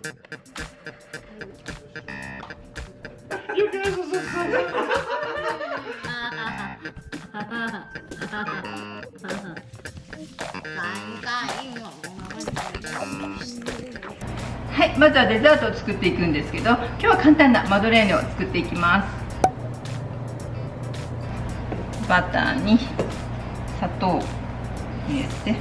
You guys are so funny. はい、まずはデザートを作っていくんですけど、今日は簡単なマドレーヌを作っていきます。バターに砂糖を入れて、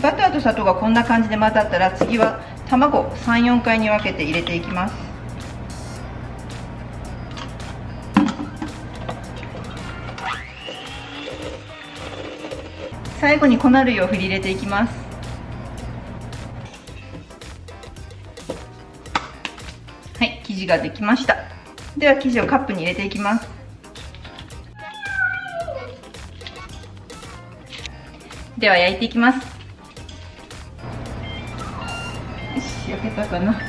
バターと砂糖がこんな感じで混ざったら、次は卵を3、4回に分けて入れていきます。最後に粉類を振り入れていきます。はい、生地ができました。では生地をカップに入れていきます。では焼いていきます。焼けたかな。は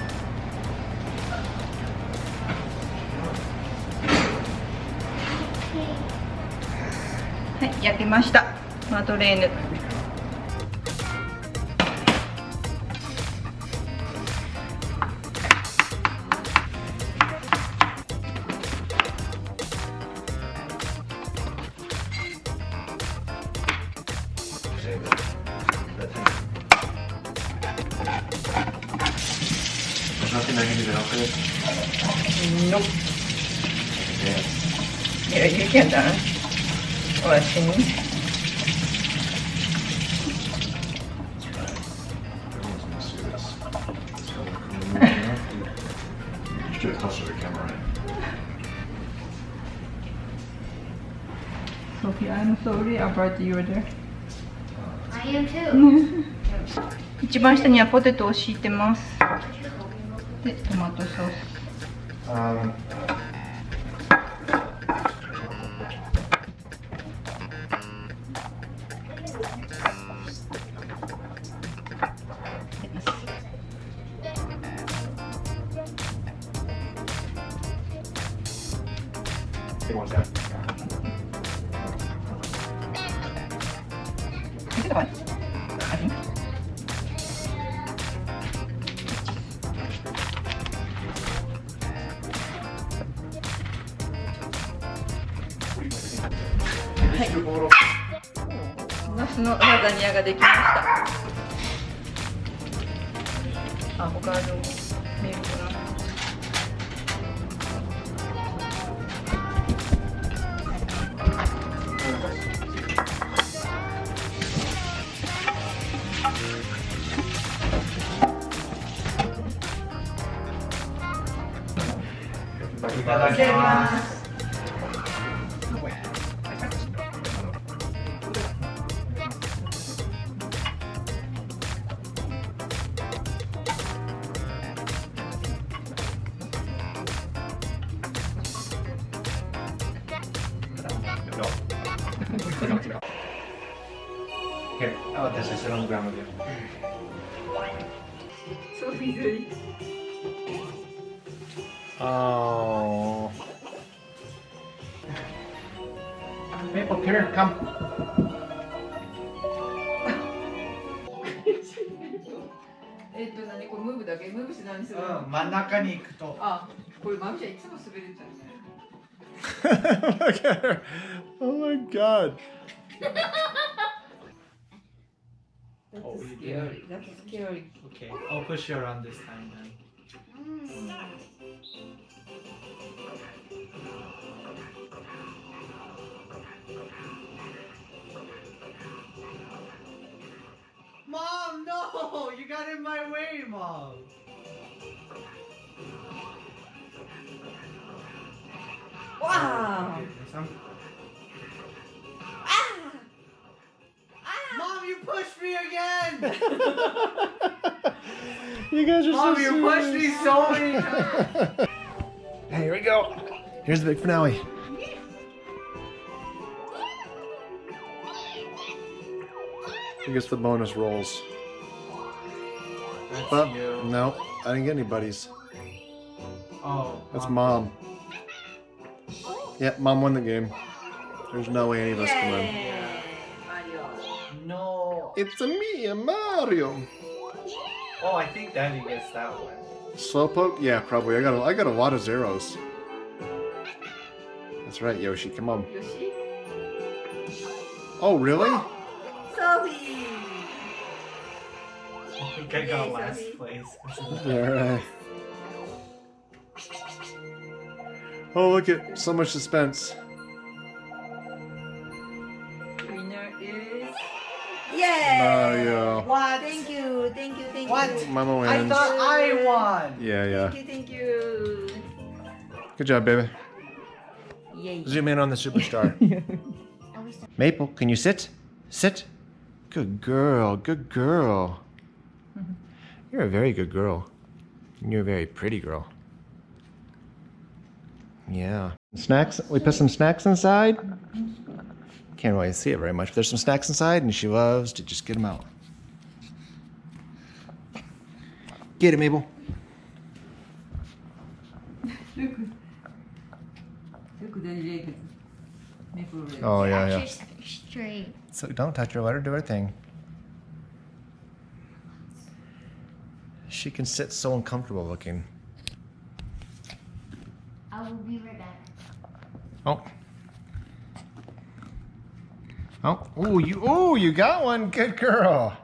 い、焼けました。マドレーヌ。Nothing I can do to help with it? Nope. Yeah, you can dance. Or sing. Everyone's gonna see this. You should closer to the camera, right? Sophie, I'm sorry about you there. I am too. 一番下にはポテトを敷いてます。で、トマトソース。Take one step. はい、ナスのラザニアができました。アボカドを見るかな。いただきます。Here, oh, this is sit on the ground with you. Sophie, Oh. Maple, here, come. 何これムーブだけムーブして何するうん、真ん中に行くと。あ、これマミちゃんいつも滑れちゃうね。Look at her. Oh my god. That's scary. That's scary. Okay, I'll push you around this time then. Mom, no! You got in my way, Mom! Wow! Okay, Mom, you pushed me again! You guys are Mom, so you pushed me serious. so many times. Hey, here we go. Here's the big finale. Who gets the bonus rolls? That's But you. no, I didn't get any buddies. Oh. That's Mom. Yeah, Mom won the game. There's no way any of us can win. No. It's a me, Mario. Oh, I think Daddy gets that one. Slowpoke? Yeah, probably. I got a lot of zeros. That's right, Yoshi. Come on. Yoshi? Oh, really? Sophie! I think I got Yay, last Sophie. place. Yeah, right. Oh, look at so much suspense. Winner is... Yay! Mario. What? Thank you, thank you, thank What? you. Mama I wins. thought I won. Yeah. Thank you. Good job, baby. Yay. Zoom in on the superstar. Maple, can you sit? Sit. Good girl, good girl. You're a very good girl. You're a very pretty girl. Yeah. Snacks? We put some snacks inside? Can't really see it very much, but there's some snacks inside and she loves to just get them out. Get it, Mabel. Oh, yeah. Straight. So don't touch her, let her do her thing. She can sit so uncomfortable looking. I will be right back. Oh. Oh, you got one. Good girl.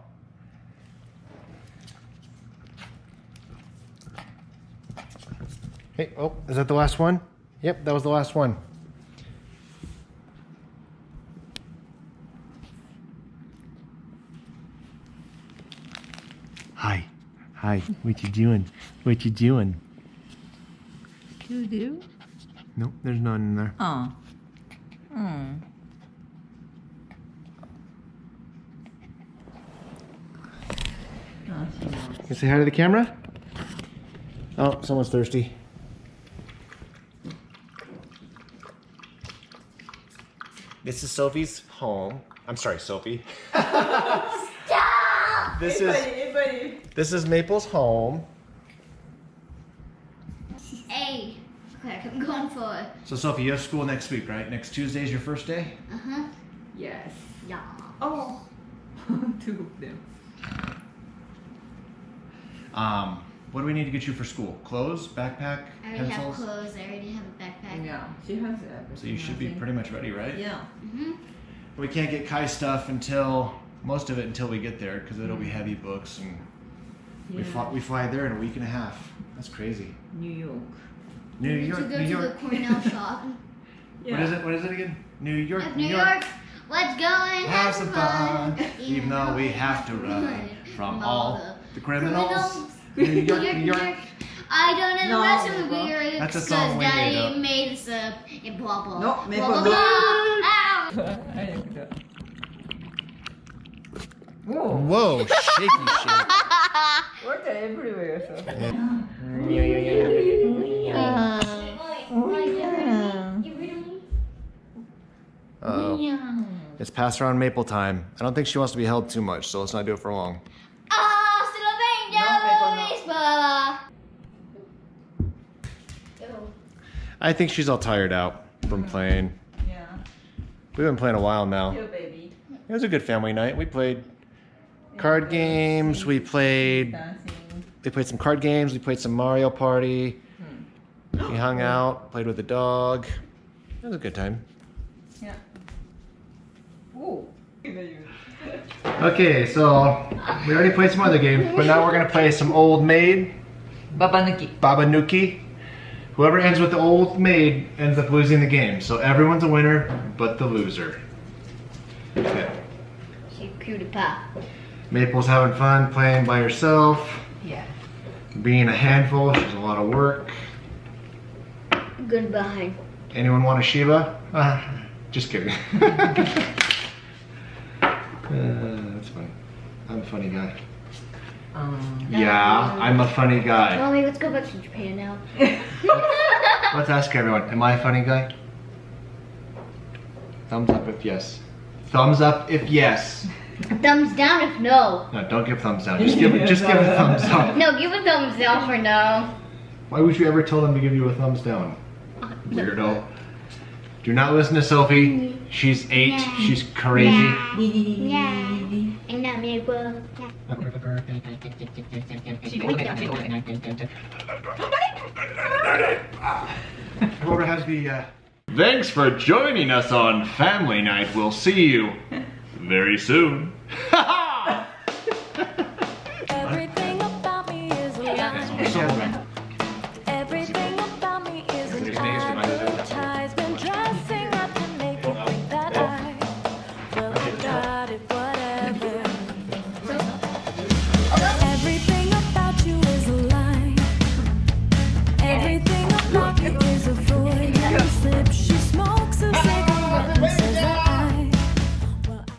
Hey, oh, is that the last one? Yep, that was the last one. Hi, what you doing? What you doing? You do? Nope, there's none in there. Oh. Hmm. You say hi to the camera? Oh, someone's thirsty. This is Sophie's home. I'm sorry, Sophie. Stop! This is Maple's home. Hey. Okay, I'm going for it. So Sophie, you have school next week, right? Next Tuesday is your first day? Uh-huh. Yes. Yeah. Oh. Two of them. What do we need to get you for school? Clothes, backpack, I already have pencils? clothes. I already have a backpack. Yeah, she has everything. So you should be pretty much ready, right? Yeah. Mm-hmm. We can't get Kai stuff until, most of it until we get there, because it'll be heavy books, and we fly there in a week and a half. That's crazy. New York. New We need York, to go New to York. the Cornell shop. What is it? What is it again? New York, New York. Let's go and Have some fun, even though we have to run from all the criminals. New York, New York. I don't know No, the rest of the Papa. lyrics That's a because song we made Daddy up. made us up and blah blah. No, blah, Maple, blah, no. blah. Ow! I like that. Whoa. Whoa, shaky shake. Water everywhere. So. Uh-oh. It's pass around Maple time. I don't think she wants to be held too much, so let's not do it for long. I think she's all tired out from playing. Yeah. We've been playing a while now. Your baby. It was a good family night. We played card games. We played some card games. We played some Mario Party. We hung out, played with the dog. It was a good time. Yeah. Oh. Okay, so we already played some other games, but now we're gonna play some Old Maid, Babanuki. Babanuki. Whoever ends with the Old Maid ends up losing the game. So everyone's a winner, but the loser. Okay. Cutie pie. Maple's having fun playing by herself, Yeah. being a handful. She's a lot of work. Goodbye. Anyone want a Shiba? Just kidding. That's funny. I'm a funny guy. Yeah, I'm a funny guy. Mommy, let's go back to Japan now. Let's ask everyone, am I a funny guy? Thumbs up if yes. Thumbs up if yes. Thumbs down if no. No, don't give thumbs down. Just give a thumbs up. No, give a thumbs down for no. Why would you ever tell them to give you a thumbs down? Weirdo. Do not listen to Sophie. She's 8. She's crazy. Yeah. And not me, well. Rhoda has the. Thanks for joining us on Family Night. We'll see you very soon.